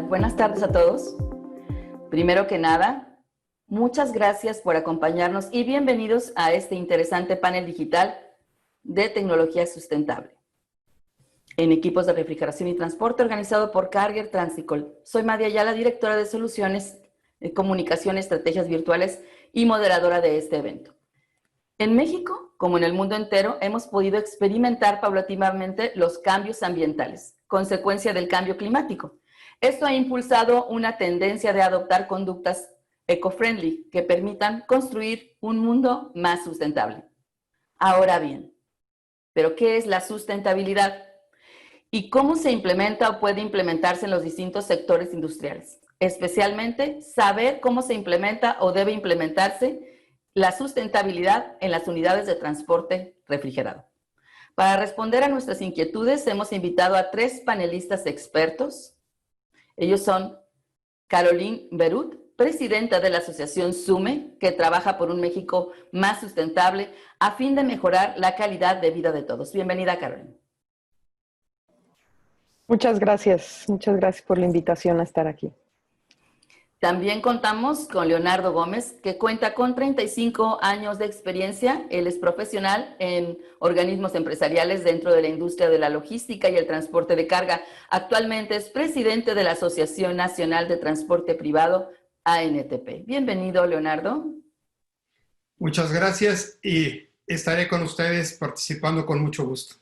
Buenas tardes a todos. Primero que nada, muchas gracias por acompañarnos y bienvenidos a este interesante panel digital de tecnología sustentable en equipos de refrigeración y transporte organizado por Cargill Transicol. Soy Madia Ayala, directora de soluciones, comunicación, estrategias virtuales y moderadora de este evento. En México, como en el mundo entero, hemos podido experimentar paulatinamente los cambios ambientales, consecuencia del cambio climático. Esto ha impulsado una tendencia de adoptar conductas eco-friendly que permitan construir un mundo más sustentable. Ahora bien, ¿pero qué es la sustentabilidad? ¿Y cómo se implementa o puede implementarse en los distintos sectores industriales? Especialmente, saber cómo se implementa o debe implementarse la sustentabilidad en las unidades de transporte refrigerado. Para responder a nuestras inquietudes, hemos invitado a 3 panelistas expertos. Ellos son Caroline Berut, presidenta de la asociación SUME, que trabaja por un México más sustentable a fin de mejorar la calidad de vida de todos. Bienvenida, Caroline. Muchas gracias por la invitación a estar aquí. También contamos con Leonardo Gómez, que cuenta con 35 años de experiencia. Él es profesional en organismos empresariales dentro de la industria de la logística y el transporte de carga. Actualmente es presidente de la Asociación Nacional de Transporte Privado, ANTP. Bienvenido, Leonardo. Muchas gracias y estaré con ustedes participando con mucho gusto.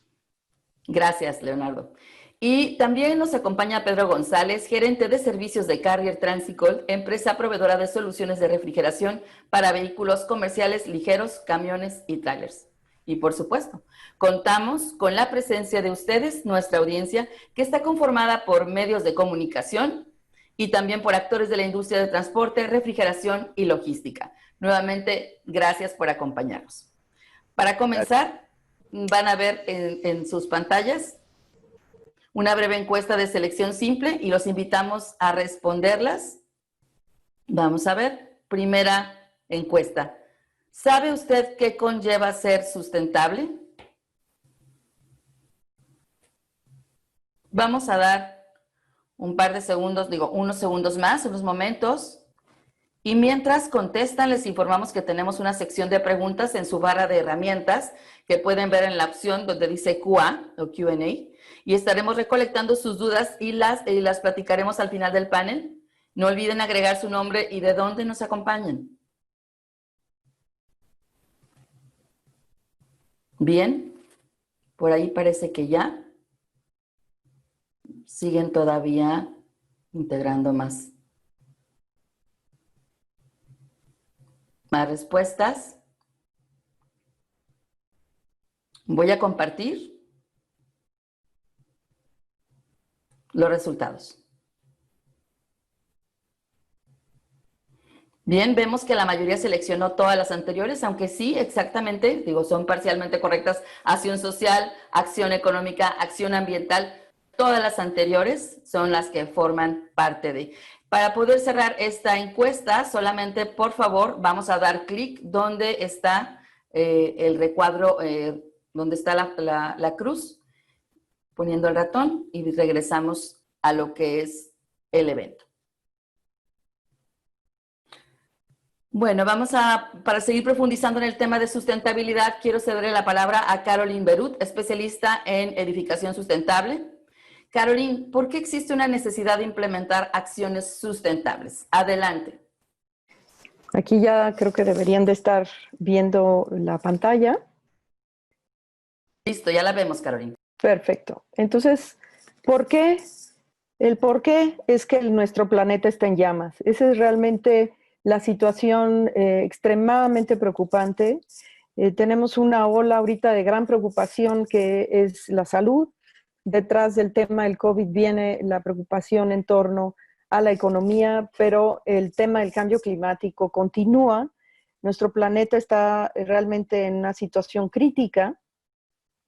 Gracias, Leonardo. Y también nos acompaña Pedro González, gerente de servicios de Cargill Transicol, empresa proveedora de soluciones de refrigeración para vehículos comerciales ligeros, camiones y trailers. Y por supuesto, contamos con la presencia de ustedes, nuestra audiencia, que está conformada por medios de comunicación y también por actores de la industria de transporte, refrigeración y logística. Nuevamente, gracias por acompañarnos. Para comenzar, van a ver en sus pantallas una breve encuesta de selección simple y los invitamos a responderlas. Vamos a ver. Primera encuesta. ¿Sabe usted qué conlleva ser sustentable? Vamos a dar un par de segundos, unos segundos más, unos momentos. Y mientras contestan, les informamos que tenemos una sección de preguntas en su barra de herramientas que pueden ver en la opción donde dice QA o Q&A. Y estaremos recolectando sus dudas y las platicaremos al final del panel. No olviden agregar su nombre y de dónde nos acompañan. Bien, por ahí parece que ya siguen todavía integrando más respuestas. Voy a compartir los resultados. Bien, vemos que la mayoría seleccionó todas las anteriores, aunque sí, exactamente, son parcialmente correctas. Acción social, acción económica, acción ambiental, todas las anteriores son las que forman parte de. Para poder cerrar esta encuesta, solamente, por favor, vamos a dar clic donde está el recuadro, donde está la cruz, poniendo el ratón y regresamos a lo que es el evento. Bueno, para seguir profundizando en el tema de sustentabilidad, quiero cederle la palabra a Caroline Berut, especialista en edificación sustentable. Caroline, ¿por qué existe una necesidad de implementar acciones sustentables? Adelante. Aquí ya creo que deberían de estar viendo la pantalla. Listo, ya la vemos, Caroline. Perfecto. Entonces, ¿por qué? El por qué es que nuestro planeta está en llamas. Esa es realmente la situación extremadamente preocupante. Tenemos una ola ahorita de gran preocupación que es la salud. Detrás del tema del COVID viene la preocupación en torno a la economía, pero el tema del cambio climático continúa. Nuestro planeta está realmente en una situación crítica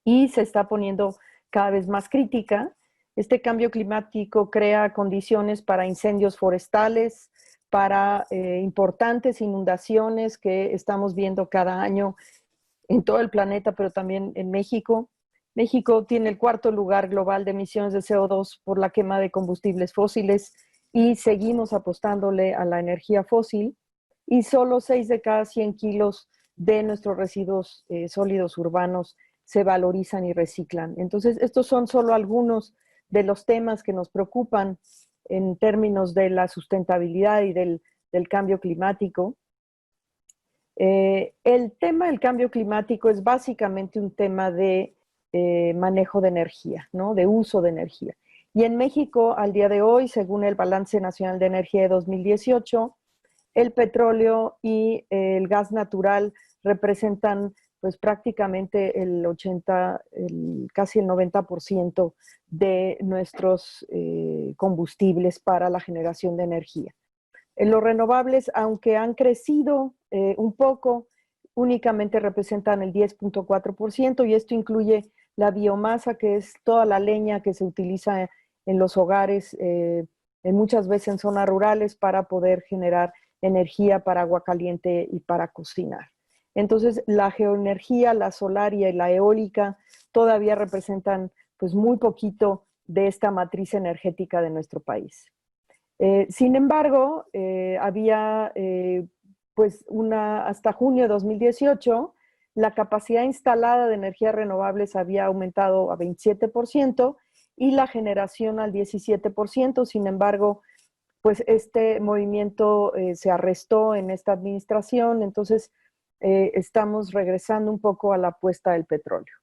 y se está poniendo cada vez más crítica. Este cambio climático crea condiciones para incendios forestales, para importantes inundaciones que estamos viendo cada año en todo el planeta, pero también en México. México tiene el 4º lugar global de emisiones de CO2 por la quema de combustibles fósiles y seguimos apostándole a la energía fósil, y solo 6 de cada 100 kilos de nuestros residuos sólidos urbanos se valorizan y reciclan. Entonces, estos son solo algunos de los temas que nos preocupan en términos de la sustentabilidad y del cambio climático. El tema del cambio climático es básicamente un tema de manejo de energía, ¿no? De uso de energía. Y en México, al día de hoy, según el Balance Nacional de Energía de 2018, el petróleo y el gas natural representan pues prácticamente casi el 90% de nuestros combustibles para la generación de energía. Los renovables, aunque han crecido un poco, únicamente representan el 10.4%, y esto incluye la biomasa, que es toda la leña que se utiliza en los hogares, muchas veces en zonas rurales, para poder generar energía para agua caliente y para cocinar. Entonces, la geoenergía, la solar y la eólica todavía representan pues muy poquito de esta matriz energética de nuestro país. Sin embargo, había pues hasta junio de 2018, la capacidad instalada de energías renovables había aumentado a 27% y la generación al 17%. Sin embargo, pues este movimiento se arrestó en esta administración, entonces estamos regresando un poco a la apuesta del petróleo.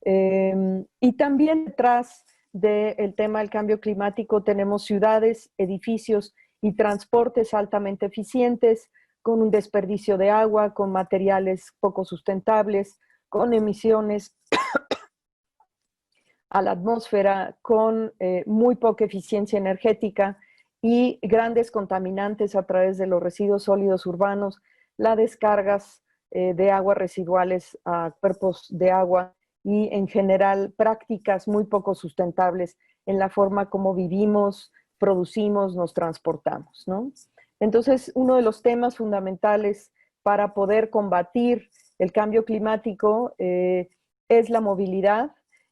Y también detrás del tema del cambio climático tenemos ciudades, edificios y transportes altamente eficientes, con un desperdicio de agua, con materiales poco sustentables, con emisiones a la atmósfera, con muy poca eficiencia energética y grandes contaminantes a través de los residuos sólidos urbanos, las descargas de aguas residuales a cuerpos de agua, y en general prácticas muy poco sustentables en la forma como vivimos, producimos, nos transportamos, ¿no? Entonces, uno de los temas fundamentales para poder combatir el cambio climático es la movilidad,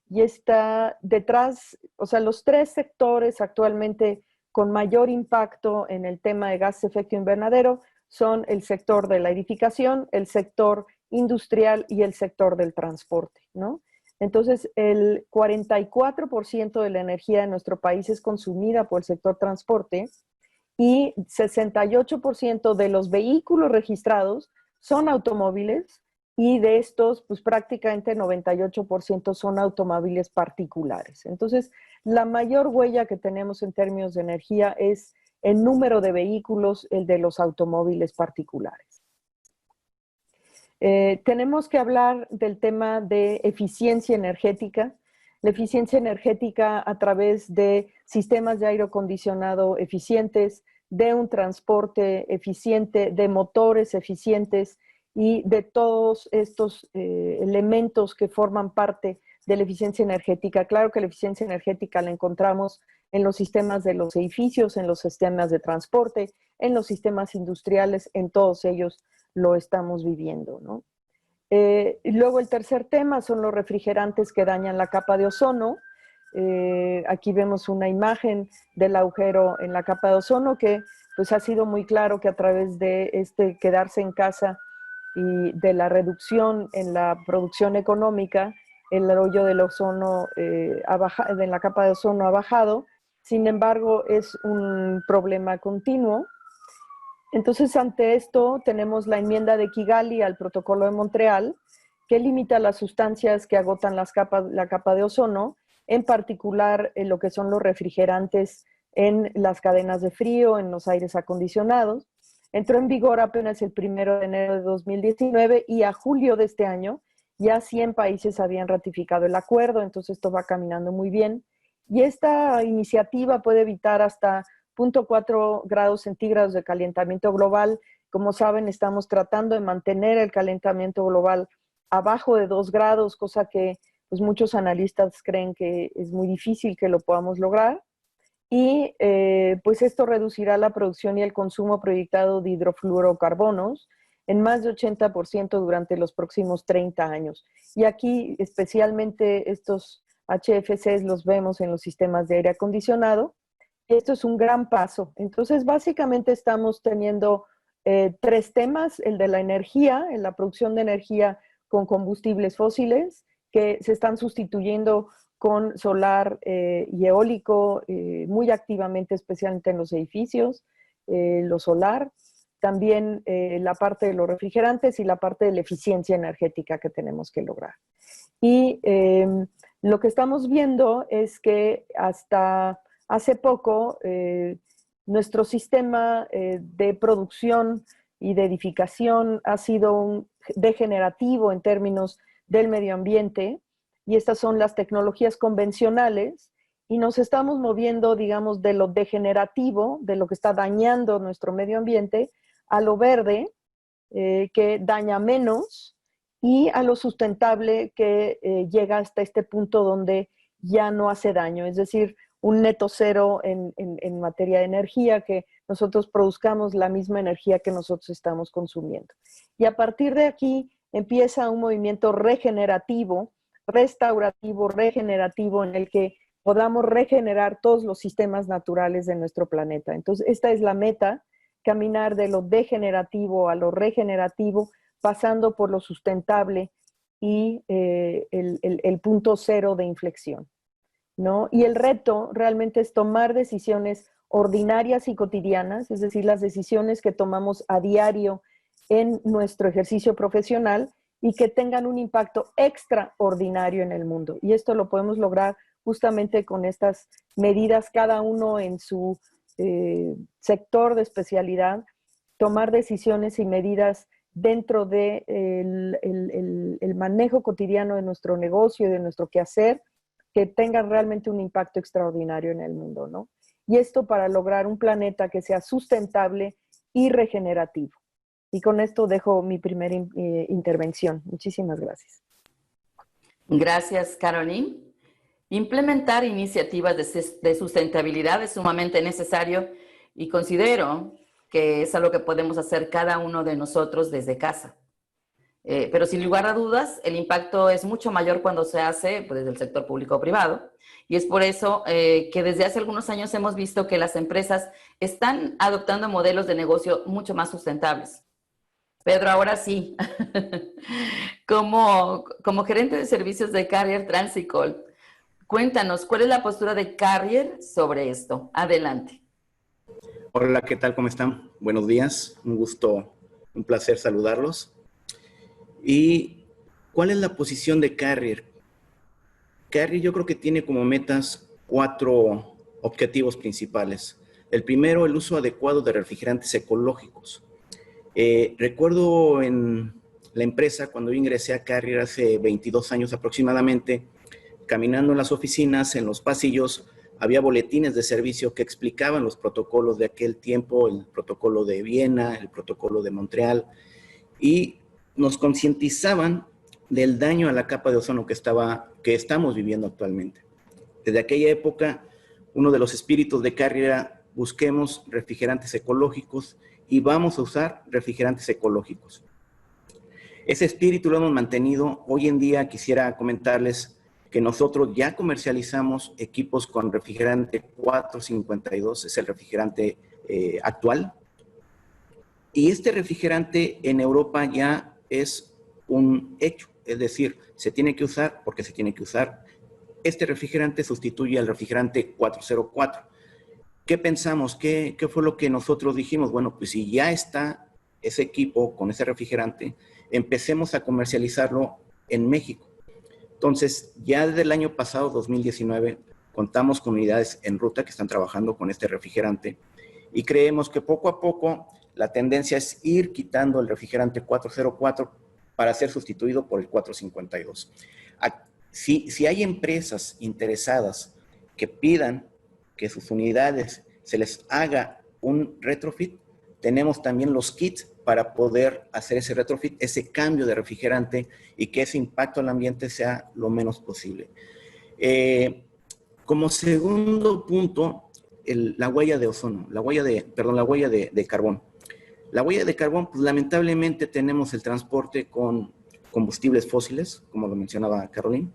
y está detrás, o sea, los 3 sectores actualmente con mayor impacto en el tema de gases de efecto invernadero son el sector de la edificación, el sector industrial y el sector del transporte, ¿no? Entonces, el 44% de la energía de nuestro país es consumida por el sector transporte, y 68% de los vehículos registrados son automóviles, y de estos, pues prácticamente 98% son automóviles particulares. Entonces, la mayor huella que tenemos en términos de energía es el número de vehículos, el de los automóviles particulares. Tenemos que hablar del tema de eficiencia energética. La eficiencia energética a través de sistemas de aire acondicionado eficientes, de un transporte eficiente, de motores eficientes y de todos estos elementos que forman parte de la eficiencia energética. Claro que la eficiencia energética la encontramos en los sistemas de los edificios, en los sistemas de transporte, en los sistemas industriales, en todos ellos lo estamos viviendo, ¿no? Y luego el tercer tema son los refrigerantes que dañan la capa de ozono. Aquí vemos una imagen del agujero en la capa de ozono, que pues ha sido muy claro que a través de quedarse en casa y de la reducción en la producción económica, el hoyo del ozono en la capa de ozono ha bajado. Sin embargo, es un problema continuo. Entonces, ante esto, tenemos la enmienda de Kigali al Protocolo de Montreal, que limita las sustancias que agotan la capa de ozono, en particular en lo que son los refrigerantes en las cadenas de frío, en los aires acondicionados. Entró en vigor apenas el 1 de enero de 2019, y a julio de este año ya 100 países habían ratificado el acuerdo, entonces esto va caminando muy bien. Y esta iniciativa puede evitar hasta 0.4 grados centígrados de calentamiento global. Como saben, estamos tratando de mantener el calentamiento global abajo de 2 grados, cosa que pues, muchos analistas creen que es muy difícil que lo podamos lograr. Y pues esto reducirá la producción y el consumo proyectado de hidrofluorocarbonos en más de 80% durante los próximos 30 años. Y aquí especialmente estos HFCs los vemos en los sistemas de aire acondicionado, Esto es un gran paso. Entonces, básicamente estamos teniendo tres temas: el de la energía, en la producción de energía con combustibles fósiles, que se están sustituyendo con solar y eólico muy activamente, especialmente en los edificios, lo solar. También la parte de los refrigerantes y la parte de la eficiencia energética que tenemos que lograr. Y lo que estamos viendo es que hasta hace poco nuestro sistema de producción y de edificación ha sido degenerativo en términos del medio ambiente, y estas son las tecnologías convencionales, y nos estamos moviendo, digamos, de lo degenerativo, de lo que está dañando nuestro medio ambiente, a lo verde, que daña menos, y a lo sustentable, que llega hasta este punto donde ya no hace daño, es decir, un neto cero en materia de energía, que nosotros produzcamos la misma energía que nosotros estamos consumiendo. Y a partir de aquí empieza un movimiento regenerativo, restaurativo, regenerativo, en el que podamos regenerar todos los sistemas naturales de nuestro planeta. Entonces, esta es la meta: caminar de lo degenerativo a lo regenerativo, pasando por lo sustentable y el punto cero de inflexión, ¿no? Y el reto realmente es tomar decisiones ordinarias y cotidianas, es decir, las decisiones que tomamos a diario en nuestro ejercicio profesional, y que tengan un impacto extraordinario en el mundo. Y esto lo podemos lograr justamente con estas medidas, cada uno en su sector de especialidad, tomar decisiones y medidas dentro de el manejo cotidiano de nuestro negocio y de nuestro quehacer, que tengan realmente un impacto extraordinario en el mundo, ¿no? Y esto para lograr un planeta que sea sustentable y regenerativo. Y con esto dejo mi primera intervención. Muchísimas gracias. Gracias, Caroline. Implementar iniciativas de sustentabilidad es sumamente necesario, y considero que es algo que podemos hacer cada uno de nosotros desde casa. Pero sin lugar a dudas, el impacto es mucho mayor cuando se hace pues, desde el sector público o privado. Y es por eso que desde hace algunos años hemos visto que las empresas están adoptando modelos de negocio mucho más sustentables. Pedro, ahora sí, como gerente de servicios de Carrier Transicol, cuéntanos, ¿cuál es la postura de Carrier sobre esto? Adelante. Hola, ¿qué tal? ¿Cómo están? Buenos días, un gusto, un placer saludarlos. ¿Y cuál es la posición de Carrier? Carrier yo creo que tiene como metas 4 objetivos principales. El primero, el uso adecuado de refrigerantes ecológicos. Recuerdo en la empresa, cuando yo ingresé a Carrier hace 22 años aproximadamente, caminando en las oficinas, en los pasillos, había boletines de servicio que explicaban los protocolos de aquel tiempo, el protocolo de Viena, el protocolo de Montreal, y nos concientizaban del daño a la capa de ozono que estamos viviendo actualmente. Desde aquella época, uno de los espíritus de Carrier era: busquemos refrigerantes ecológicos y vamos a usar refrigerantes ecológicos. Ese espíritu lo hemos mantenido. Hoy en día quisiera comentarles que nosotros ya comercializamos equipos con refrigerante 452, es el refrigerante actual. Y este refrigerante en Europa ya es un hecho, es decir, se tiene que usar porque se tiene que usar. Este refrigerante sustituye al refrigerante 404. ¿Qué pensamos? ¿Qué fue lo que nosotros dijimos? Bueno, pues si ya está ese equipo con ese refrigerante, empecemos a comercializarlo en México. Entonces, ya desde el año pasado, 2019, contamos con unidades en ruta que están trabajando con este refrigerante, y creemos que poco a poco la tendencia es ir quitando el refrigerante 404 para ser sustituido por el 452. Si hay empresas interesadas que pidan que sus unidades se les haga un retrofit, tenemos también los kits para poder hacer ese retrofit, ese cambio de refrigerante, y que ese impacto al ambiente sea lo menos posible. Como segundo punto, la huella de ozono, la huella de carbón. La huella de carbón, pues lamentablemente tenemos el transporte con combustibles fósiles, como lo mencionaba Caroline.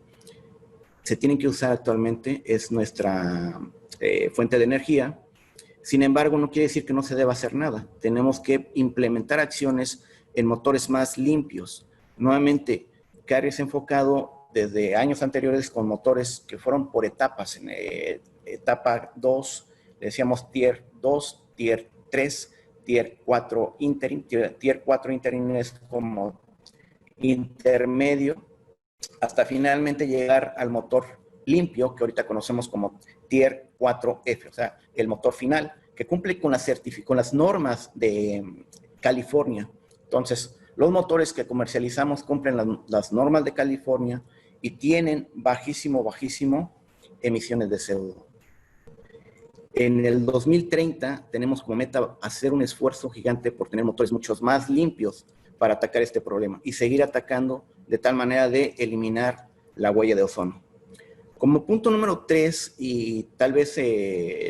Se tienen que usar actualmente, es nuestra fuente de energía, Sin embargo, no quiere decir que no se deba hacer nada. Tenemos que implementar acciones en motores más limpios. Nuevamente, Carrier se ha enfocado desde años anteriores con motores que fueron por etapas. En etapa 2, le decíamos Tier 2, Tier 3, Tier 4 Interim. Tier 4 Interim es como intermedio, hasta finalmente llegar al motor limpio, que ahorita conocemos como Tier 4F, o sea, el motor final, que cumple con las normas de California. Entonces, los motores que comercializamos cumplen las normas de California y tienen bajísimo emisiones de CO2. En el 2030 tenemos como meta hacer un esfuerzo gigante por tener motores muchos más limpios para atacar este problema y seguir atacando de tal manera de eliminar la huella de ozono. Como punto número 3, y tal vez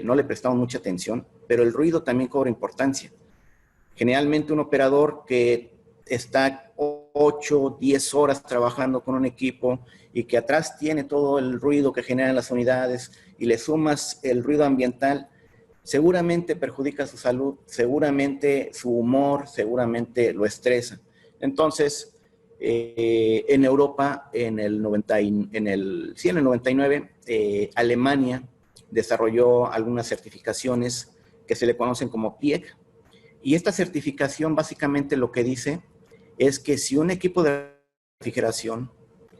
no le prestamos mucha atención, pero el ruido también cobra importancia. Generalmente un operador que está 8, 10 horas trabajando con un equipo y que atrás tiene todo el ruido que generan las unidades y le sumas el ruido ambiental, seguramente perjudica su salud, seguramente su humor, seguramente lo estresa. Entonces, en Europa, en el 99, Alemania desarrolló algunas certificaciones que se le conocen como PIEC. Y esta certificación básicamente lo que dice es que si un equipo de refrigeración,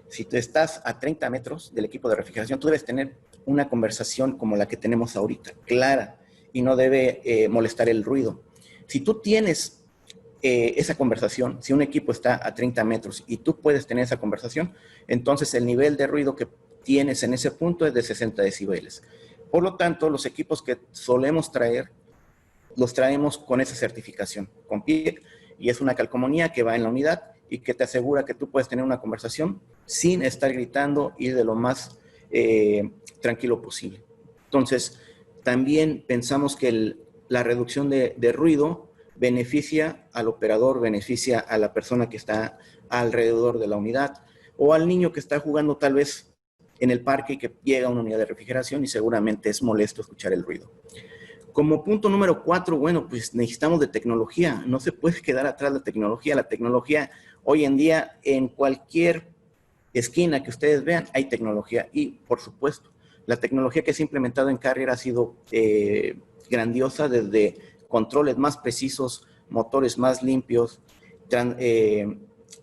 si tú estás a 30 metros del equipo de refrigeración, tú debes tener una conversación como la que tenemos ahorita, clara, y no debe molestar el ruido. Si tú tienes esa conversación, si un equipo está a 30 metros y tú puedes tener esa conversación, entonces el nivel de ruido que tienes en ese punto es de 60 decibeles. Por lo tanto, los equipos que solemos traer, los traemos con esa certificación, con PIEC, y es una calcomanía que va en la unidad y que te asegura que tú puedes tener una conversación sin estar gritando y de lo más tranquilo posible. Entonces, también pensamos que la reducción de ruido beneficia al operador, beneficia a la persona que está alrededor de la unidad o al niño que está jugando tal vez en el parque y que llega a una unidad de refrigeración y seguramente es molesto escuchar el ruido. Como punto número 4, bueno, pues necesitamos de tecnología. No se puede quedar atrás la tecnología. La tecnología hoy en día en cualquier esquina que ustedes vean hay tecnología y, por supuesto, la tecnología que se ha implementado en Carrier ha sido grandiosa, desde controles más precisos, motores más limpios,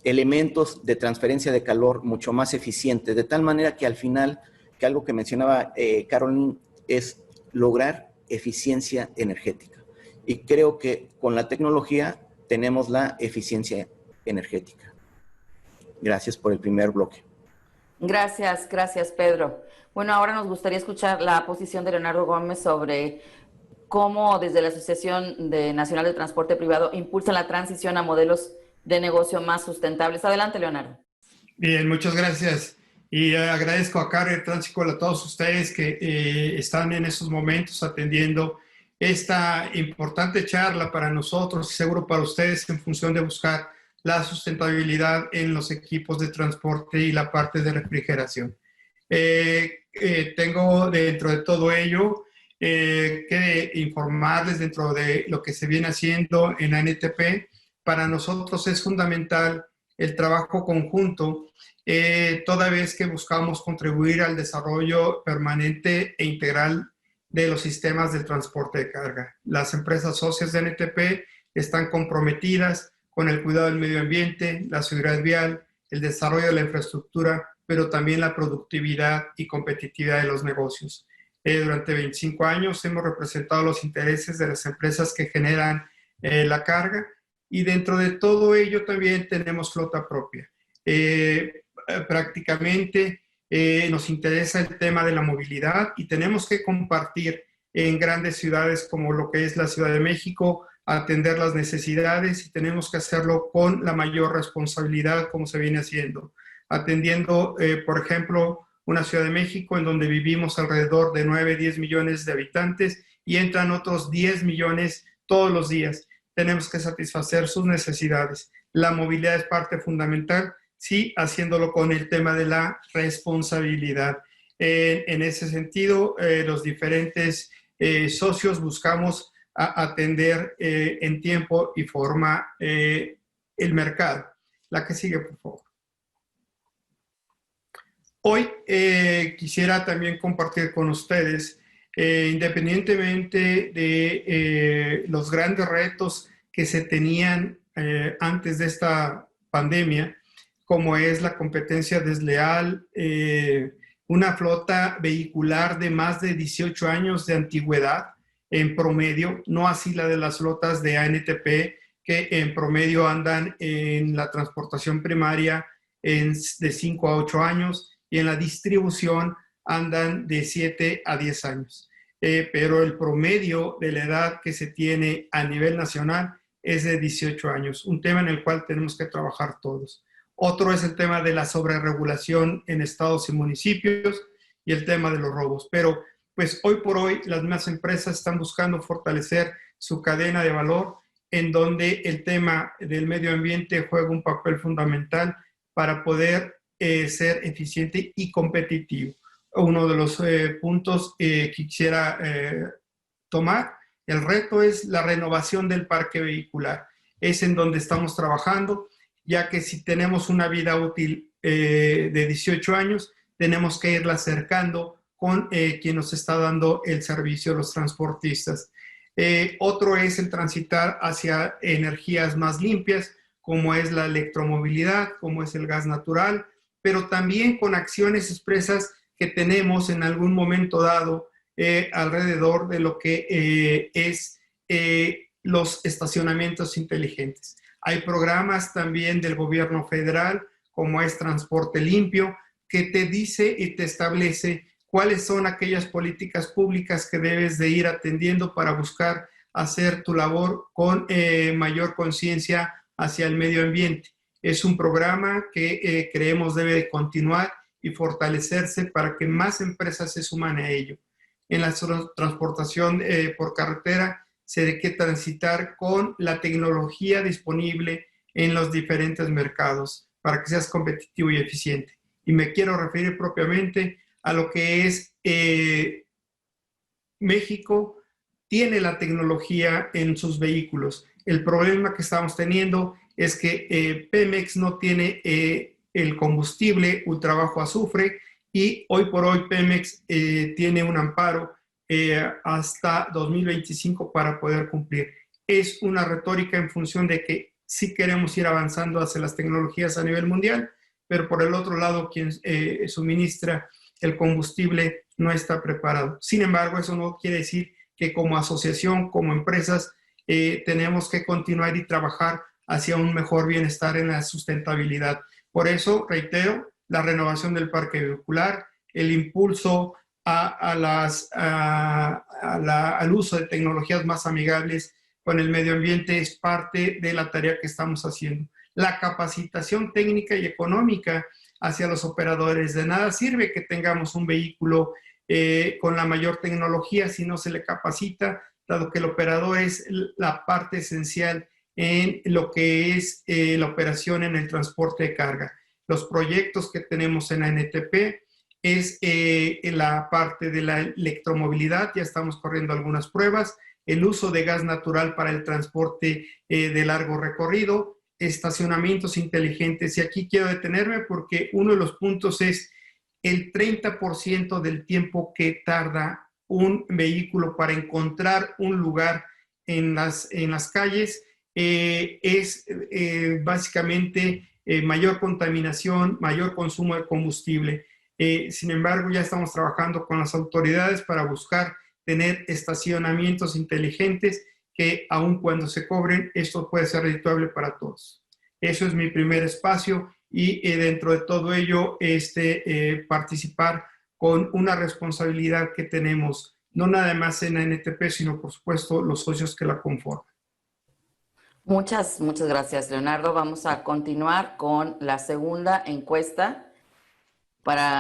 elementos de transferencia de calor mucho más eficientes, de tal manera que al final, que algo que mencionaba Caroline, es lograr eficiencia energética. Y creo que con la tecnología tenemos la eficiencia energética. Gracias por el primer bloque. Gracias, Pedro. Bueno, ahora nos gustaría escuchar la posición de Leonardo Gómez sobre cómo desde la Asociación Nacional de Transporte Privado impulsan la transición a modelos de negocio más sustentables. Adelante, Leonardo. Bien, muchas gracias. Y agradezco a Carrier Transicool, a todos ustedes que están en estos momentos atendiendo esta importante charla para nosotros y seguro para ustedes en función de buscar la sustentabilidad en los equipos de transporte y la parte de refrigeración. Tengo dentro de todo ello que informarles dentro de lo que se viene haciendo en ANTP. Para nosotros es fundamental el trabajo conjunto, toda vez que buscamos contribuir al desarrollo permanente e integral de los sistemas de transporte de carga. Las empresas socias de ANTP están comprometidas con el cuidado del medio ambiente, la seguridad vial, el desarrollo de la infraestructura, pero también la productividad y competitividad de los negocios. Durante 25 años hemos representado los intereses de las empresas que generan la carga y dentro de todo ello también tenemos flota propia. Prácticamente nos interesa el tema de la movilidad y tenemos que compartir en grandes ciudades como lo que es la Ciudad de México, atender las necesidades y tenemos que hacerlo con la mayor responsabilidad como se viene haciendo. Atendiendo, por ejemplo, una Ciudad de México en donde vivimos alrededor de 9, 10 millones de habitantes y entran otros 10 millones todos los días. Tenemos que satisfacer sus necesidades. La movilidad es parte fundamental, sí, haciéndolo con el tema de la responsabilidad. En ese sentido, los diferentes socios buscamos atender en tiempo y forma el mercado. La que sigue, por favor. Hoy quisiera también compartir con ustedes, independientemente de los grandes retos que se tenían antes de esta pandemia, como es la competencia desleal, una flota vehicular de más de 18 años de antigüedad en promedio, no así la de las flotas de ANTP, que en promedio andan en la transportación primaria de 5 a 8 años y en la distribución andan de 7 a 10 años. Pero el promedio de la edad que se tiene a nivel nacional es de 18 años, un tema en el cual tenemos que trabajar todos. Otro es el tema de la sobreregulación en estados y municipios y el tema de los robos. Pero pues hoy por hoy las mismas empresas están buscando fortalecer su cadena de valor, en donde el tema del medio ambiente juega un papel fundamental para poder ser eficiente y competitivo. Uno de los puntos que quisiera tomar, el reto es la renovación del parque vehicular. Es en donde estamos trabajando, ya que si tenemos una vida útil de 18 años, tenemos que irla acercando con quien nos está dando el servicio, los transportistas. Otro es el transitar hacia energías más limpias, como es la electromovilidad, como es el gas natural, pero también con acciones expresas que tenemos en algún momento dado alrededor de lo que es los estacionamientos inteligentes. Hay programas también del gobierno federal, como es Transporte Limpio, que te dice y te establece cuáles son aquellas políticas públicas que debes de ir atendiendo para buscar hacer tu labor con mayor conciencia hacia el medio ambiente. Es un programa que creemos debe de continuar y fortalecerse para que más empresas se suman a ello. En la transportación por carretera se debe transitar con la tecnología disponible en los diferentes mercados para que seas competitivo y eficiente. Y me quiero referir propiamente a lo que es México tiene la tecnología en sus vehículos. El problema que estamos teniendo es que Pemex no tiene el combustible ultra bajo azufre y hoy por hoy Pemex tiene un amparo hasta 2025 para poder cumplir. Es una retórica en función de que sí queremos ir avanzando hacia las tecnologías a nivel mundial, pero por el otro lado quien suministra el combustible no está preparado. Sin embargo, eso no quiere decir que como asociación, como empresas, tenemos que continuar y trabajar hacia un mejor bienestar en la sustentabilidad. Por eso, reitero, la renovación del parque vehicular, el impulso al uso de tecnologías más amigables con el medio ambiente es parte de la tarea que estamos haciendo. La capacitación técnica y económica hacia los operadores. De nada sirve que tengamos un vehículo con la mayor tecnología si no se le capacita, dado que el operador es la parte esencial en lo que es la operación en el transporte de carga. Los proyectos que tenemos en ANTP es en la parte de la electromovilidad, ya estamos corriendo algunas pruebas, el uso de gas natural para el transporte de largo recorrido, estacionamientos inteligentes. Y aquí quiero detenerme porque uno de los puntos es el 30% del tiempo que tarda un vehículo para encontrar un lugar en las calles es básicamente mayor contaminación, mayor consumo de combustible. Sin embargo, ya estamos trabajando con las autoridades para buscar tener estacionamientos inteligentes que aun cuando se cobren, esto puede ser redituable para todos. Eso es mi primer espacio y dentro de todo ello, participar con una responsabilidad que tenemos, no nada más en ANTP, sino por supuesto los socios que la conforman. Muchas gracias, Leonardo. Vamos a continuar con la segunda encuesta.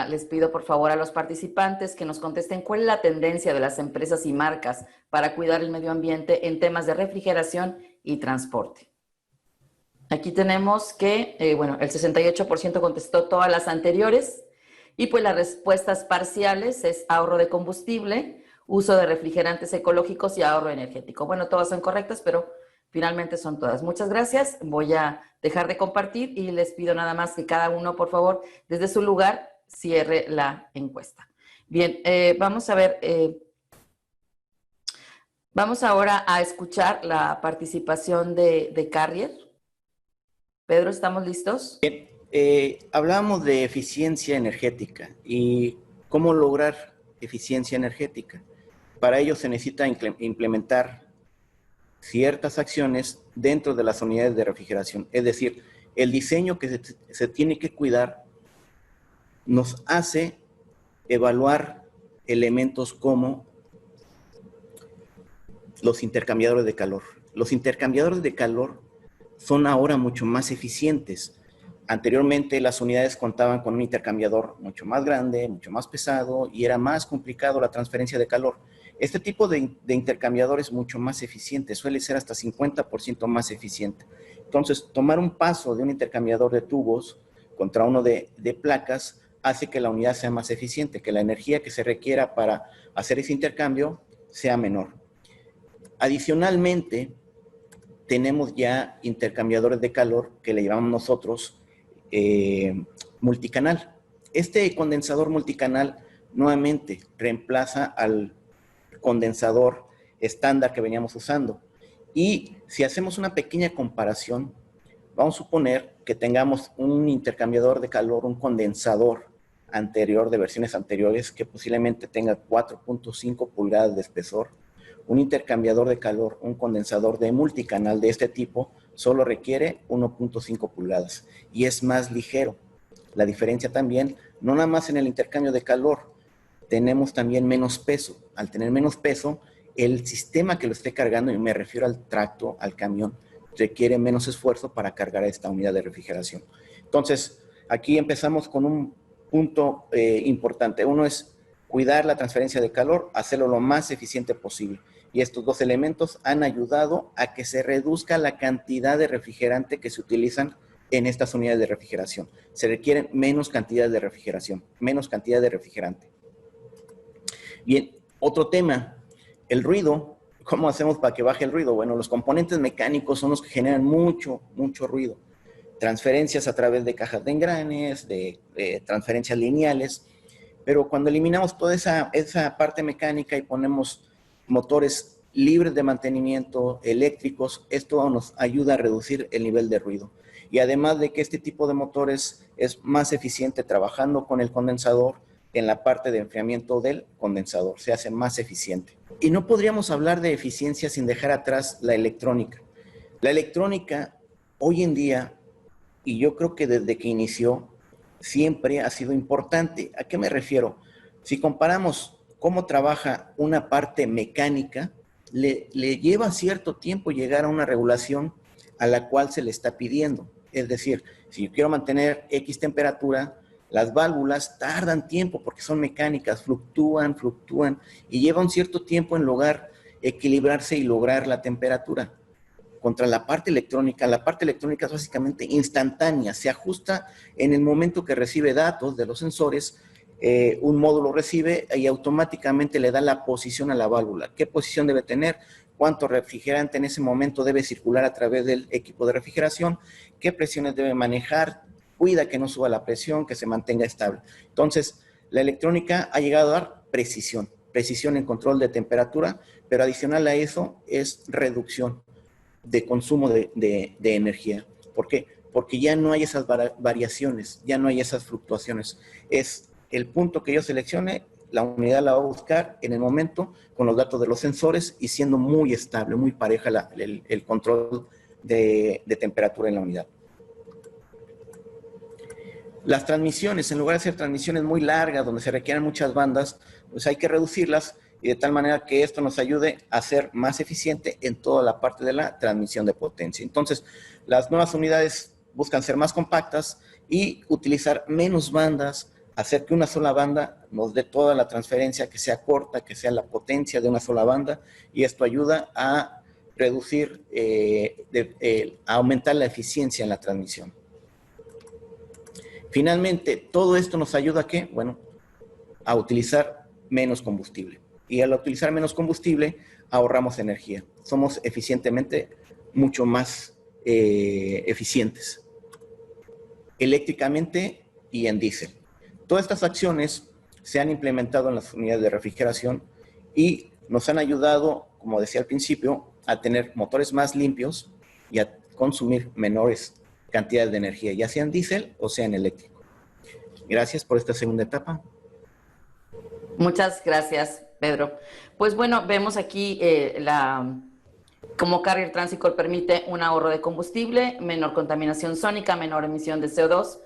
Les pido por favor a los participantes que nos contesten cuál es la tendencia de las empresas y marcas para cuidar el medio ambiente en temas de refrigeración y transporte. Aquí tenemos que, el 68% contestó todas las anteriores y pues las respuestas parciales es ahorro de combustible, uso de refrigerantes ecológicos y ahorro energético. Bueno, todas son correctas, pero finalmente son todas. Muchas gracias. Voy a dejar de compartir y les pido nada más que cada uno, por favor, desde su lugar, cierre la encuesta. Bien, vamos a ver, vamos ahora a escuchar la participación de Carrier. Pedro, ¿estamos listos? Bien, hablamos de eficiencia energética y cómo lograr eficiencia energética. Para ello se necesita implementar ciertas acciones dentro de las unidades de refrigeración. Es decir, el diseño que se tiene que cuidar nos hace evaluar elementos como los intercambiadores de calor. Los intercambiadores de calor son ahora mucho más eficientes. Anteriormente las unidades contaban con un intercambiador mucho más grande, mucho más pesado y era más complicado la transferencia de calor. Este tipo de intercambiador es mucho más eficiente, suele ser hasta 50% más eficiente. Entonces, tomar un paso de un intercambiador de tubos contra uno de placas hace que la unidad sea más eficiente, que la energía que se requiera para hacer ese intercambio sea menor. Adicionalmente, tenemos ya intercambiadores de calor que le llamamos nosotros multicanal. Este condensador multicanal nuevamente reemplaza al condensador estándar que veníamos usando. Y si hacemos una pequeña comparación, vamos a suponer que tengamos un intercambiador de calor, un condensador anterior de versiones anteriores que posiblemente tenga 4.5 pulgadas de espesor. Un intercambiador de calor, un condensador de multicanal de este tipo, solo requiere 1.5 pulgadas y es más ligero. La diferencia también, no nada más en el intercambio de calor, tenemos también menos peso. Al tener menos peso, el sistema que lo esté cargando, y me refiero al tracto, al camión, requiere menos esfuerzo para cargar a esta unidad de refrigeración. Entonces, aquí empezamos con un punto importante. Uno es cuidar la transferencia de calor, hacerlo lo más eficiente posible. Y estos dos elementos han ayudado a que se reduzca la cantidad de refrigerante que se utilizan en estas unidades de refrigeración. Se requiere menos cantidad de refrigeración, menos cantidad de refrigerante. Bien, otro tema, el ruido. ¿Cómo hacemos para que baje el ruido? Bueno, los componentes mecánicos son los que generan mucho ruido. Transferencias a través de cajas de engranes, de transferencias lineales, pero cuando eliminamos toda esa parte mecánica y ponemos motores libres de mantenimiento, eléctricos, esto nos ayuda a reducir el nivel de ruido. Y además de que este tipo de motores es más eficiente trabajando con el condensador, en la parte de enfriamiento del condensador, se hace más eficiente. Y no podríamos hablar de eficiencia sin dejar atrás la electrónica. La electrónica hoy en día, y yo creo que desde que inició, siempre ha sido importante. ¿A qué me refiero? Si comparamos cómo trabaja una parte mecánica, le lleva cierto tiempo llegar a una regulación a la cual se le está pidiendo. Es decir, si yo quiero mantener X temperatura, las válvulas tardan tiempo porque son mecánicas, fluctúan y lleva un cierto tiempo en lograr equilibrarse y lograr la temperatura. Contra la parte electrónica es básicamente instantánea, se ajusta en el momento que recibe datos de los sensores, un módulo recibe y automáticamente le da la posición a la válvula, qué posición debe tener, cuánto refrigerante en ese momento debe circular a través del equipo de refrigeración, qué presiones debe manejar, cuida que no suba la presión, que se mantenga estable. Entonces, la electrónica ha llegado a dar precisión en control de temperatura, pero adicional a eso es reducción de consumo de energía. ¿Por qué? Porque ya no hay esas variaciones, ya no hay esas fluctuaciones. Es el punto que yo seleccione, la unidad la va a buscar en el momento con los datos de los sensores y siendo muy estable, muy pareja el control de temperatura en la unidad. Las transmisiones, en lugar de hacer transmisiones muy largas donde se requieren muchas bandas, pues hay que reducirlas y de tal manera que esto nos ayude a ser más eficiente en toda la parte de la transmisión de potencia. Entonces, las nuevas unidades buscan ser más compactas y utilizar menos bandas, hacer que una sola banda nos dé toda la transferencia, que sea corta, que sea la potencia de una sola banda, y esto ayuda a reducir, a aumentar la eficiencia en la transmisión. Finalmente, todo esto nos ayuda a ¿qué? Bueno, a utilizar menos combustible. y al utilizar menos combustible ahorramos energía. Somos eficientemente mucho más eficientes, eléctricamente y en diésel. Todas estas acciones se han implementado en las unidades de refrigeración y nos han ayudado, como decía al principio, a tener motores más limpios y a consumir menores cantidades de energía, ya sea en diésel o sea en eléctrico. Gracias por esta segunda etapa. Muchas gracias, Pedro. Pues bueno, vemos aquí cómo Carrier Transicord permite un ahorro de combustible, menor contaminación sónica, menor emisión de CO2.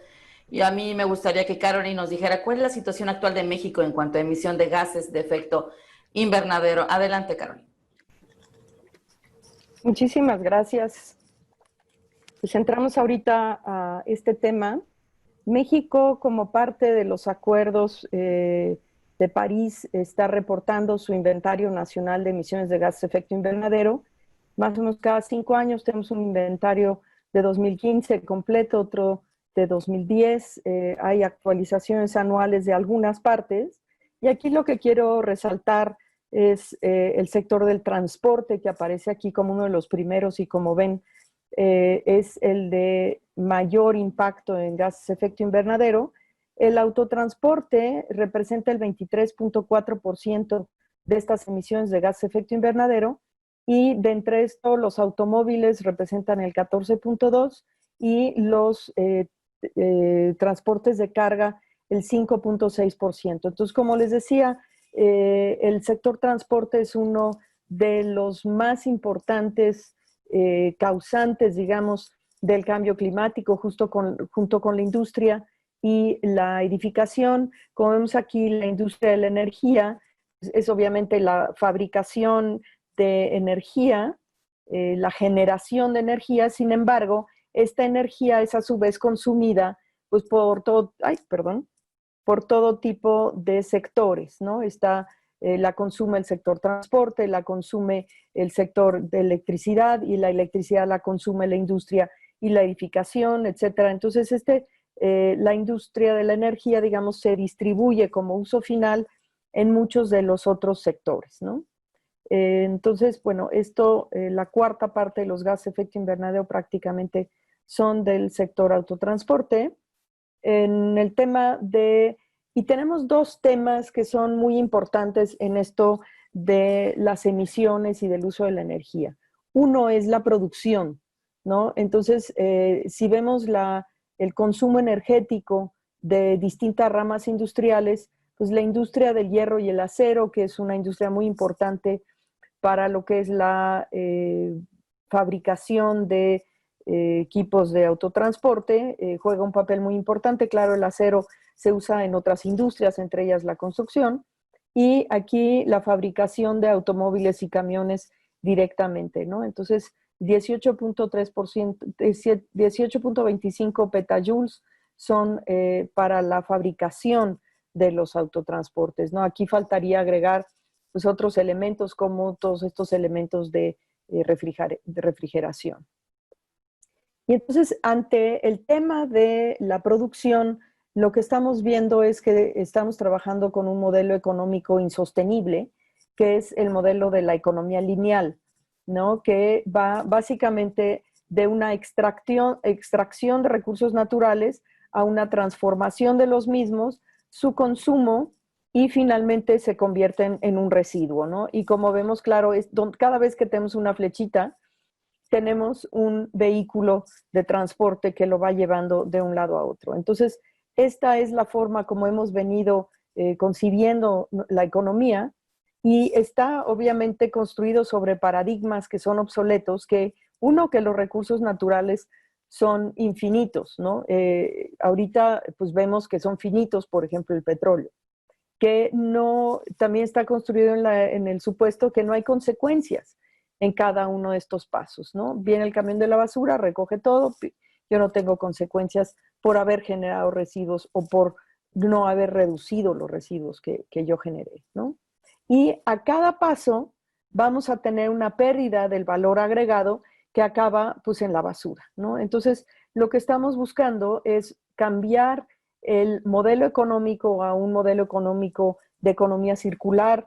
Y a mí me gustaría que Caroline nos dijera cuál es la situación actual de México en cuanto a emisión de gases de efecto invernadero. Adelante, Caroline. Muchísimas gracias. Pues entramos ahorita a este tema. México, como parte de los acuerdos de París, está reportando su inventario nacional de emisiones de gases de efecto invernadero. Más o menos cada 5 años tenemos un inventario de 2015 completo, otro de 2010. Hay actualizaciones anuales de algunas partes. Y aquí lo que quiero resaltar es el sector del transporte, que aparece aquí como uno de los primeros y como ven, es el de mayor impacto en gases de efecto invernadero. El autotransporte representa el 23.4% de estas emisiones de gases de efecto invernadero y de entre esto los automóviles representan el 14.2% y los transportes de carga el 5.6%. Entonces, como les decía, el sector transporte es uno de los más importantes causantes, digamos, del cambio climático, junto con la industria y la edificación. Como vemos aquí, la industria de la energía es obviamente la fabricación de energía, la generación de energía. Sin embargo, esta energía es a su vez consumida pues, por todo tipo de sectores, ¿no? La consume el sector transporte, la consume el sector de electricidad y la electricidad la consume la industria y la edificación, etcétera. Entonces, la industria de la energía, digamos, se distribuye como uso final en muchos de los otros sectores, ¿no? Entonces, bueno, la cuarta parte de los gases de efecto invernadero prácticamente son del sector autotransporte. En el tema y tenemos 2 temas que son muy importantes en esto de las emisiones y del uso de la energía. Uno es la producción, ¿no? Entonces, si vemos el consumo energético de distintas ramas industriales, pues la industria del hierro y el acero, que es una industria muy importante para lo que es la fabricación de equipos de autotransporte, juega un papel muy importante. Claro, el acero se usa en otras industrias, entre ellas la construcción, y aquí la fabricación de automóviles y camiones directamente, ¿no? Entonces, 18.25 petajoules son para la fabricación de los autotransportes, ¿no? Aquí faltaría agregar pues, otros elementos como todos estos elementos de refrigeración. Y entonces, ante el tema de la producción, lo que estamos viendo es que estamos trabajando con un modelo económico insostenible, que es el modelo de la economía lineal, ¿no? Que va básicamente de una extracción de recursos naturales a una transformación de los mismos, su consumo, y finalmente se convierten en un residuo, ¿no? Y como vemos, claro, cada vez que tenemos una flechita, tenemos un vehículo de transporte que lo va llevando de un lado a otro. Entonces, esta es la forma como hemos venido concibiendo la economía, y está obviamente construido sobre paradigmas que son obsoletos, que los recursos naturales son infinitos, ¿no? Ahorita pues vemos que son finitos, por ejemplo, el petróleo, que también está construido en el supuesto que no hay consecuencias en cada uno de estos pasos, ¿no? Viene el camión de la basura, recoge todo, yo no tengo consecuencias por haber generado residuos o por no haber reducido los residuos que yo generé, ¿no? Y a cada paso vamos a tener una pérdida del valor agregado que acaba pues en la basura, ¿no? Entonces, lo que estamos buscando es cambiar el modelo económico a un modelo económico de economía circular,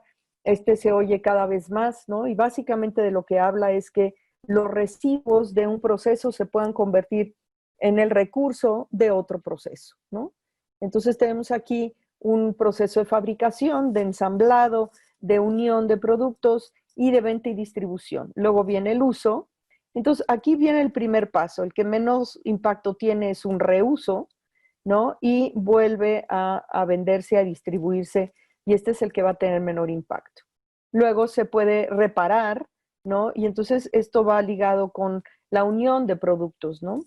este se oye cada vez más, ¿no? Y básicamente de lo que habla es que los residuos de un proceso se puedan convertir en el recurso de otro proceso, ¿no? Entonces tenemos aquí un proceso de fabricación, de ensamblado, de unión de productos y de venta y distribución. Luego viene el uso. Entonces aquí viene el primer paso. El que menos impacto tiene es un reuso, ¿no? Y vuelve a venderse, a distribuirse, y este es el que va a tener menor impacto. Luego se puede reparar, ¿no? Y entonces esto va ligado con la unión de productos, ¿no?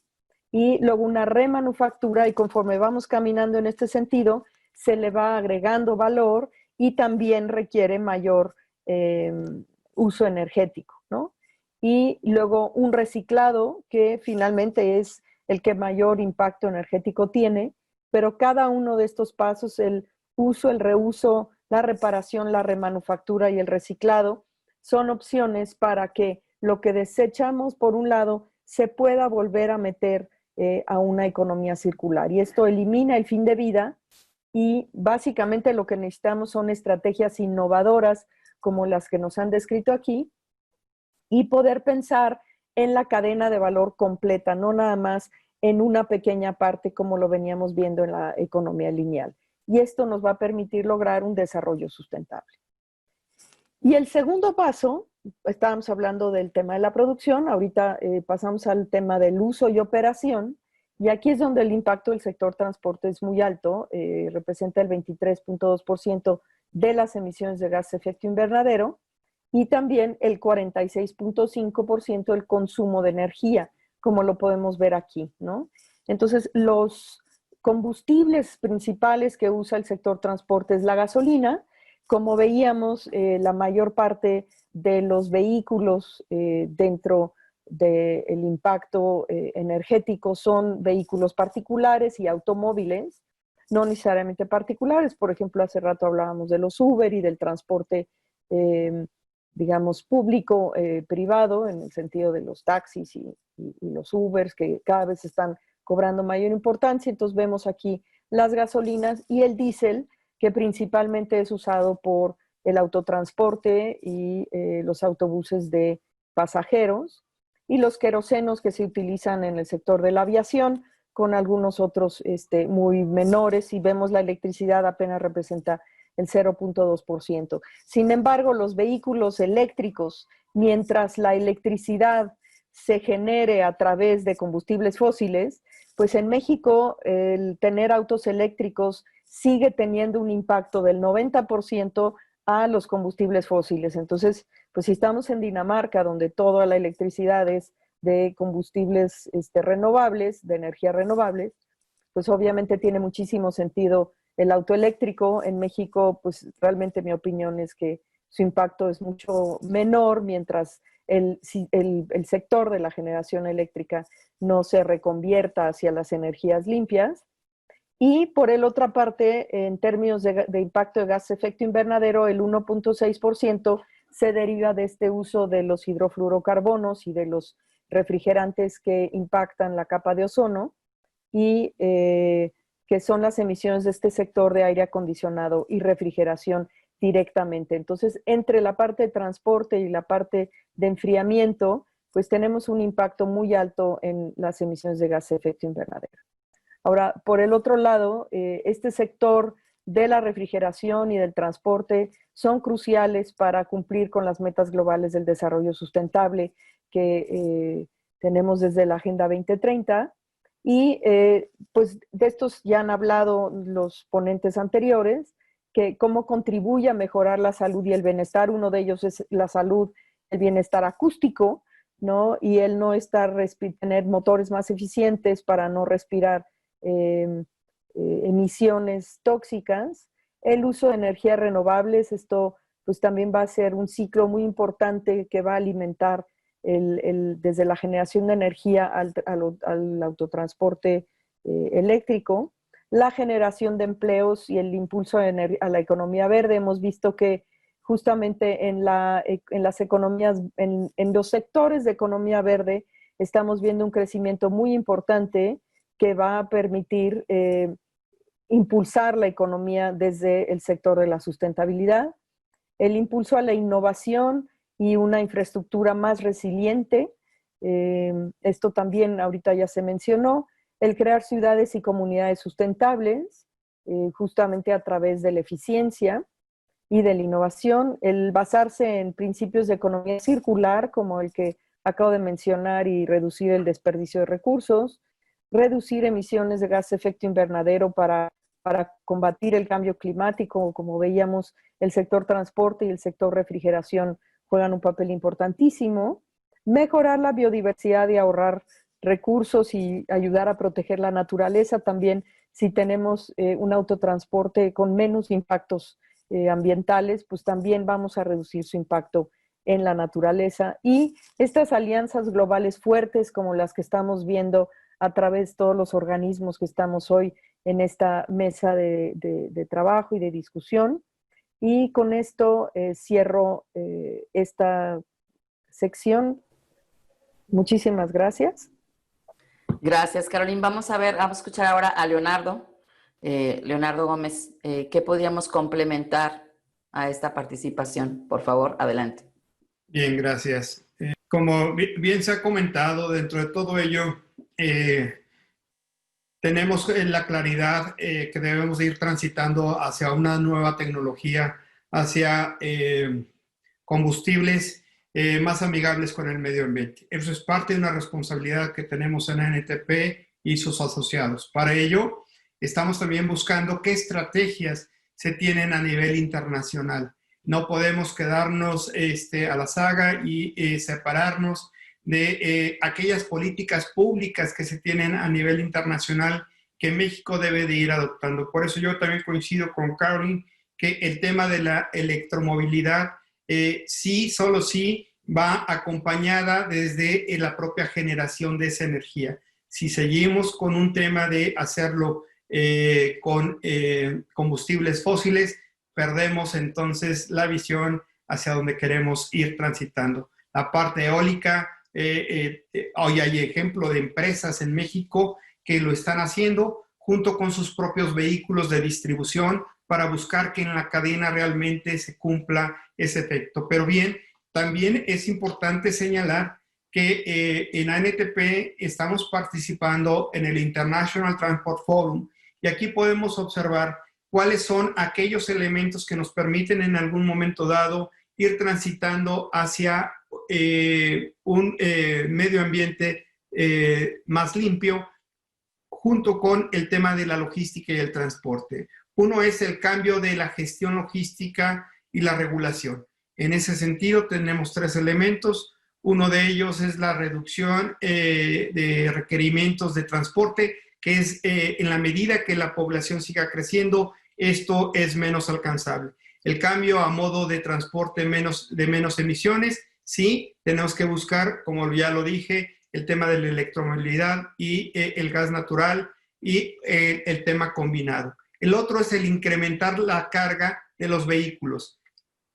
Y luego una remanufactura, y conforme vamos caminando en este sentido, se le va agregando valor y también requiere mayor uso energético, ¿no? Y luego un reciclado, que finalmente es el que mayor impacto energético tiene, pero cada uno de estos pasos, el uso, el reuso, la reparación, la remanufactura y el reciclado, son opciones para que lo que desechamos, por un lado, se pueda volver a meter a una economía circular. Y esto elimina el fin de vida, y básicamente lo que necesitamos son estrategias innovadoras como las que nos han descrito aquí, y poder pensar en la cadena de valor completa, no nada más en una pequeña parte como lo veníamos viendo en la economía lineal. Y esto nos va a permitir lograr un desarrollo sustentable. Y el segundo paso, estábamos hablando del tema de la producción, ahorita pasamos al tema del uso y operación, y aquí es donde el impacto del sector transporte es muy alto, representa el 23.2% de las emisiones de gas de efecto invernadero, y también el 46.5% del consumo de energía, como lo podemos ver aquí, ¿no? Entonces, los combustibles principales que usa el sector transporte es la gasolina. Como veíamos, la mayor parte de los vehículos dentro del impacto energético son vehículos particulares y automóviles, no necesariamente particulares. Por ejemplo, hace rato hablábamos de los Uber y del transporte digamos, público, privado, en el sentido de los taxis y los Ubers, que cada vez están cobrando mayor importancia. Entonces vemos aquí las gasolinas y el diésel, que principalmente es usado por el autotransporte y los autobuses de pasajeros, y los querosenos que se utilizan en el sector de la aviación, con algunos otros muy menores, y vemos la electricidad apenas representa el 0.2%. Sin embargo, los vehículos eléctricos, mientras la electricidad se genere a través de combustibles fósiles, pues en México el tener autos eléctricos sigue teniendo un impacto del 90% a los combustibles fósiles. Entonces, pues si estamos en Dinamarca, donde toda la electricidad es de combustibles renovables, de energía renovables, pues obviamente tiene muchísimo sentido el auto eléctrico. En México, pues realmente mi opinión es que su impacto es mucho menor mientras el sector de la generación eléctrica no se reconvierta hacia las energías limpias. Y por el otra parte, en términos de impacto de gas de efecto invernadero, el 1.6% se deriva de este uso de los hidrofluorocarbonos y de los refrigerantes que impactan la capa de ozono, y que son las emisiones de este sector de aire acondicionado y refrigeración directamente. Entonces, entre la parte de transporte y la parte de enfriamiento, pues tenemos un impacto muy alto en las emisiones de gas de efecto invernadero. Ahora, por el otro lado, este sector de la refrigeración y del transporte son cruciales para cumplir con las metas globales del desarrollo sustentable que tenemos desde la Agenda 2030. Y pues de estos ya han hablado los ponentes anteriores, que cómo contribuye a mejorar la salud y el bienestar. Uno de ellos es la salud, el bienestar acústico, ¿no? Y el no tener motores más eficientes para no respirar emisiones tóxicas. El uso de energías renovables, esto pues también va a ser un ciclo muy importante que va a alimentar desde la generación de energía al autotransporte eléctrico, la generación de empleos y el impulso a la economía verde. Hemos visto que justamente en las economías, en los sectores de economía verde, estamos viendo un crecimiento muy importante que va a permitir impulsar la economía desde el sector de la sustentabilidad. el impulso a la innovación y una infraestructura más resiliente. Esto también ahorita ya se mencionó, el crear ciudades y comunidades sustentables, justamente a través de la eficiencia y de la innovación, el basarse en principios de economía circular, como el que acabo de mencionar, y reducir el desperdicio de recursos, reducir emisiones de gas de efecto invernadero para combatir el cambio climático. Como veíamos, el sector transporte y el sector refrigeración juegan un papel importantísimo, mejorar la biodiversidad y ahorrar recursos y ayudar a proteger la naturaleza también. Si tenemos un autotransporte con menos impactos ambientales, pues también vamos a reducir su impacto en la naturaleza. Y estas alianzas globales fuertes como las que estamos viendo a través de todos los organismos que estamos hoy en esta mesa de trabajo y de discusión. Y con esto cierro esta sección. Muchísimas gracias. Gracias, Caroline. Vamos a escuchar ahora a Leonardo. Leonardo Gómez, ¿qué podríamos complementar a esta participación? Por favor, adelante. Bien, gracias. Como bien se ha comentado, dentro de todo ello, tenemos la claridad que debemos ir transitando hacia una nueva tecnología, hacia combustibles más amigables con el medio ambiente. Eso es parte de una responsabilidad que tenemos en ANTP y sus asociados. Para ello, estamos también buscando qué estrategias se tienen a nivel internacional. No podemos quedarnos a la saga y separarnos de aquellas políticas públicas que se tienen a nivel internacional que México debe de ir adoptando. Por eso yo también coincido con Caroline que el tema de la electromovilidad sí, solo sí, va acompañada desde la propia generación de esa energía. Si seguimos con un tema de hacerlo con combustibles fósiles, perdemos entonces la visión hacia donde queremos ir transitando. La parte eólica, hoy hay ejemplo de empresas en México que lo están haciendo junto con sus propios vehículos de distribución para buscar que en la cadena realmente se cumpla ese efecto. Pero bien, también es importante señalar que en ANTP estamos participando en el International Transport Forum y aquí podemos observar cuáles son aquellos elementos que nos permiten en algún momento dado ir transitando hacia un medio ambiente más limpio, junto con el tema de la logística y el transporte. Uno es el cambio de la gestión logística y la regulación. En ese sentido tenemos tres elementos. Uno de ellos es la reducción de requerimientos de transporte, que es en la medida que la población siga creciendo, esto es menos alcanzable. El cambio a modo de transporte de menos emisiones, sí, tenemos que buscar, como ya lo dije, el tema de la electromovilidad y el gas natural y el tema combinado. El otro es el incrementar la carga de los vehículos.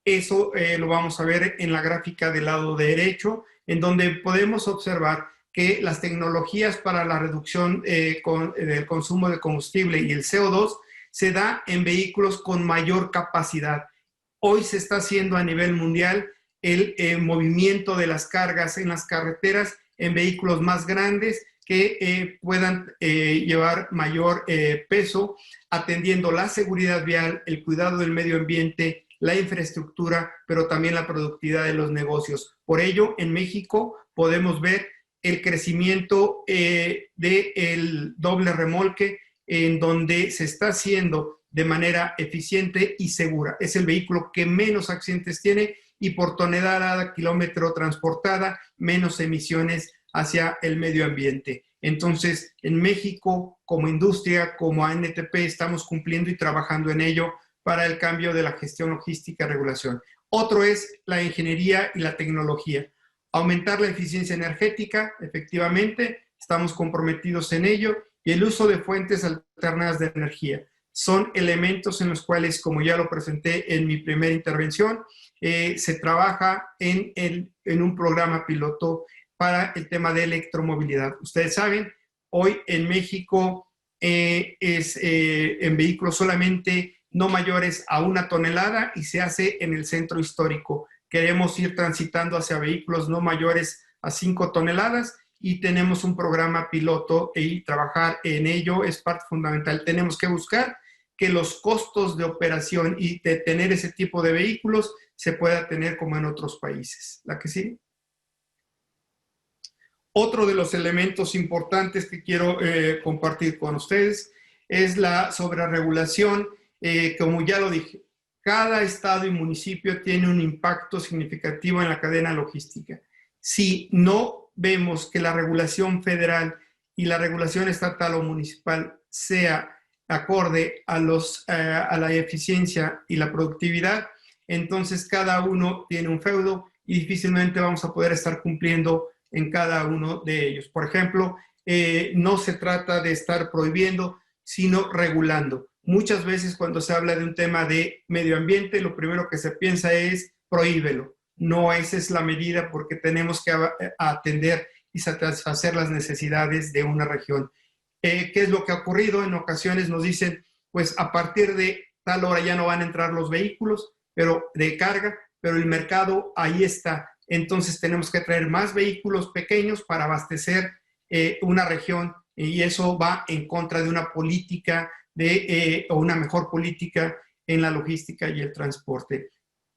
Eso lo vamos a ver en la gráfica del lado derecho, en donde podemos observar que las tecnologías para la reducción del consumo de combustible y el CO2 se da en vehículos con mayor capacidad. Hoy se está haciendo a nivel mundial el movimiento de las cargas en las carreteras en vehículos más grandes que puedan llevar mayor peso, atendiendo la seguridad vial, el cuidado del medio ambiente, la infraestructura, pero también la productividad de los negocios. Por ello, en México podemos ver el crecimiento del doble remolque, en donde se está haciendo de manera eficiente y segura. Es el vehículo que menos accidentes tiene y por tonelada, kilómetro transportada, menos emisiones hacia el medio ambiente. Entonces, en México, como industria, como ANTP, estamos cumpliendo y trabajando en ello para el cambio de la gestión logística y regulación. Otro es la ingeniería y la tecnología. Aumentar la eficiencia energética, efectivamente, estamos comprometidos en ello, y el uso de fuentes alternativas de energía. Son elementos en los cuales, como ya lo presenté en mi primera intervención, se trabaja en un programa piloto para el tema de electromovilidad. Ustedes saben, hoy en México en vehículos solamente no mayores a 1 tonelada y se hace en el centro histórico. Queremos ir transitando hacia vehículos no mayores a 5 toneladas y tenemos un programa piloto y trabajar en ello es parte fundamental. Tenemos que buscar que los costos de operación y de tener ese tipo de vehículos se pueda tener como en otros países. ¿La que sigue? Otro de los elementos importantes que quiero compartir con ustedes es la sobreregulación. Como ya lo dije, cada estado y municipio tiene un impacto significativo en la cadena logística. Si no vemos que la regulación federal y la regulación estatal o municipal sea acorde a la eficiencia y la productividad, entonces cada uno tiene un feudo y difícilmente vamos a poder estar cumpliendo en cada uno de ellos. Por ejemplo, no se trata de estar prohibiendo, sino regulando. Muchas veces cuando se habla de un tema de medio ambiente, lo primero que se piensa es prohíbelo. No, esa es la medida porque tenemos que atender y satisfacer las necesidades de una región. ¿Qué es lo que ha ocurrido? En ocasiones nos dicen, pues a partir de tal hora ya no van a entrar los vehículos pero de carga, pero el mercado ahí está. Entonces tenemos que traer más vehículos pequeños para abastecer una región y eso va en contra de una política o una mejor política en la logística y el transporte.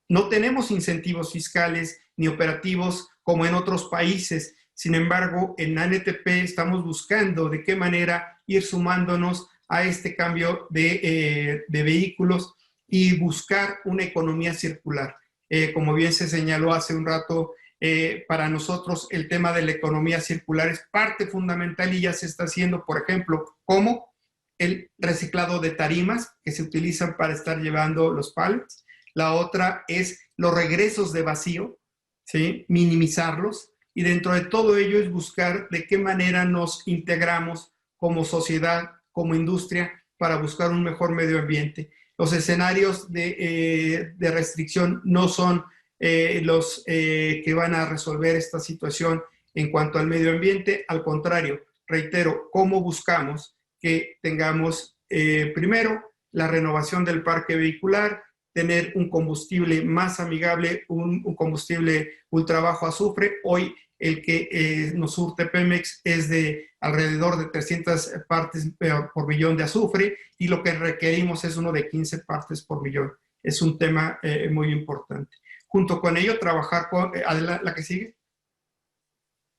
No tenemos incentivos fiscales ni operativos como en otros países. Sin embargo, en ANTP estamos buscando de qué manera ir sumándonos a este cambio de vehículos y buscar una economía circular. Como bien se señaló hace un rato, para nosotros el tema de la economía circular es parte fundamental y ya se está haciendo, por ejemplo, como el reciclado de tarimas que se utilizan para estar llevando los pallets. La otra es los regresos de vacío, ¿sí? Minimizarlos. Y dentro de todo ello es buscar de qué manera nos integramos como sociedad, como industria, para buscar un mejor medio ambiente. Los escenarios de restricción no son los que van a resolver esta situación en cuanto al medio ambiente. Al contrario, reitero, ¿cómo buscamos que tengamos primero la renovación del parque vehicular, tener un combustible más amigable, un combustible ultra bajo azufre? Hoy el que nos surte Pemex es de alrededor de 300 partes por millón de azufre y lo que requerimos es uno de 15 partes por millón. Es un tema muy importante. Junto con ello, trabajar con, la que sigue,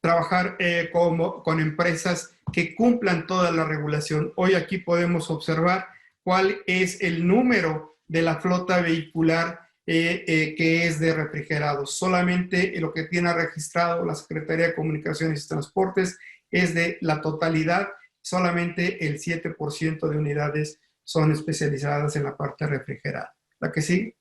trabajar con empresas que cumplan toda la regulación. Hoy aquí podemos observar cuál es el número de la flota vehicular que es de refrigerados. Solamente lo que tiene registrado la Secretaría de Comunicaciones y Transportes es de la totalidad, solamente el 7% de unidades son especializadas en la parte refrigerada. ¿La que sigue?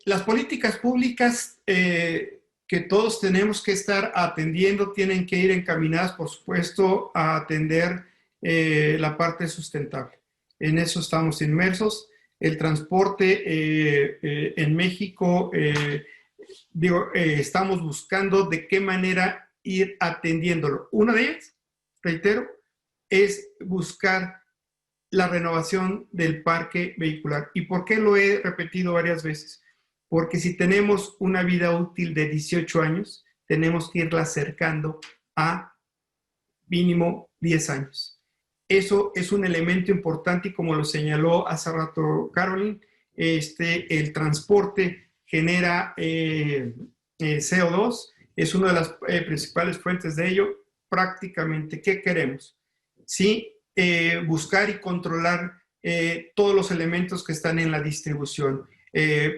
Las políticas públicas que todos tenemos que estar atendiendo tienen que ir encaminadas, por supuesto, a atender la parte sustentable. En eso estamos inmersos. El transporte en México, estamos buscando de qué manera ir atendiéndolo. Una de ellas, reitero, es buscar la renovación del parque vehicular. ¿Y por qué lo he repetido varias veces? Porque si tenemos una vida útil de 18 años, tenemos que irla acercando a mínimo 10 años. Eso es un elemento importante y como lo señaló hace rato Caroline, el transporte genera CO2, es una de las principales fuentes de ello. Prácticamente, ¿qué queremos? Sí, buscar y controlar todos los elementos que están en la distribución.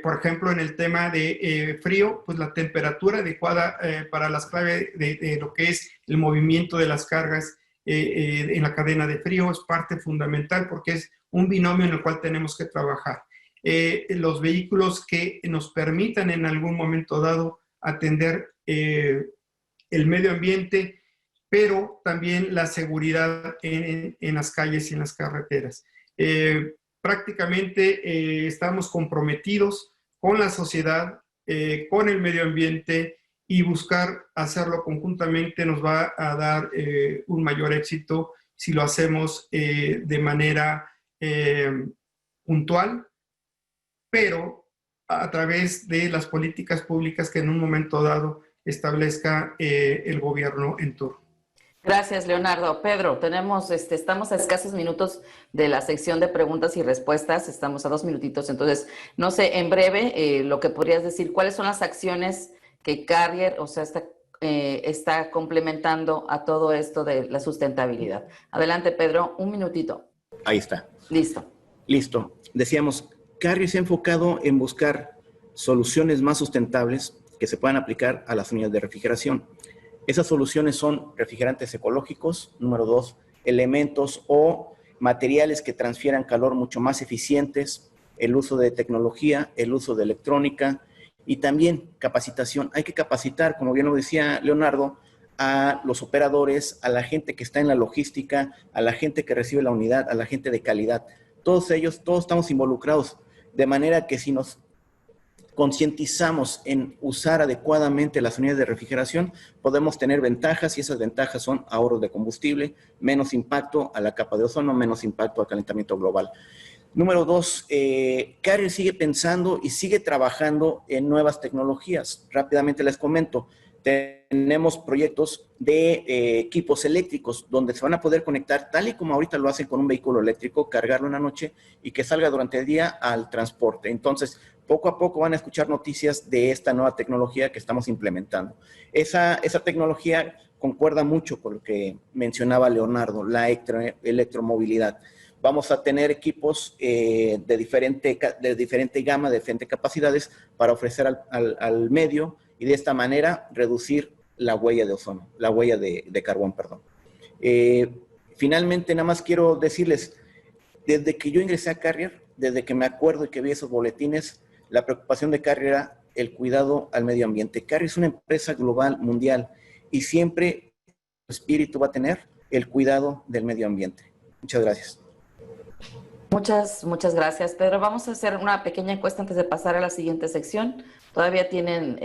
Por ejemplo, en el tema de frío, pues la temperatura adecuada para las claves de lo que es el movimiento de las cargas en la cadena de frío es parte fundamental porque es un binomio en el cual tenemos que trabajar. Los vehículos que nos permitan en algún momento dado atender el medio ambiente, pero también la seguridad en las calles y en las carreteras. Prácticamente estamos comprometidos con la sociedad, con el medio ambiente, y buscar hacerlo conjuntamente nos va a dar un mayor éxito si lo hacemos de manera puntual, pero a través de las políticas públicas que en un momento dado establezca el gobierno en turno. Gracias, Leonardo. Pedro, estamos a escasos minutos de la sección de preguntas y respuestas, estamos a 2 minutitos, entonces, no sé, en breve, lo que podrías decir, ¿cuáles son las acciones que Carrier, está complementando a todo esto de la sustentabilidad? Adelante, Pedro, 1 minutito. Ahí está. Listo. Listo. Decíamos, Carrier se ha enfocado en buscar soluciones más sustentables que se puedan aplicar a las unidades de refrigeración. Esas soluciones son refrigerantes ecológicos, número 2, elementos o materiales que transfieran calor mucho más eficientes, el uso de tecnología, el uso de electrónica y también capacitación. Hay que capacitar, como bien lo decía Leonardo, a los operadores, a la gente que está en la logística, a la gente que recibe la unidad, a la gente de calidad. Todos ellos, todos estamos involucrados, de manera que si nos concientizamos en usar adecuadamente las unidades de refrigeración, podemos tener ventajas y esas ventajas son ahorros de combustible, menos impacto a la capa de ozono, menos impacto al calentamiento global. Número 2, Carrier sigue pensando y sigue trabajando en nuevas tecnologías. Rápidamente les comento, tenemos proyectos de equipos eléctricos donde se van a poder conectar tal y como ahorita lo hacen con un vehículo eléctrico, cargarlo en la noche y que salga durante el día al transporte. Entonces, poco a poco van a escuchar noticias de esta nueva tecnología que estamos implementando. Esa tecnología concuerda mucho con lo que mencionaba Leonardo, la electromovilidad. Vamos a tener equipos de diferente gama, de diferentes capacidades para ofrecer al medio y de esta manera reducir la huella de ozono, la huella de carbón, perdón. Finalmente, nada más quiero decirles, desde que yo ingresé a Carrier, desde que me acuerdo y que vi esos boletines, la preocupación de Carrier era el cuidado al medio ambiente. Carrier es una empresa global, mundial, y siempre su espíritu va a tener el cuidado del medio ambiente. Muchas gracias. Muchas gracias, Pedro. Vamos a hacer una pequeña encuesta antes de pasar a la siguiente sección. Todavía tienen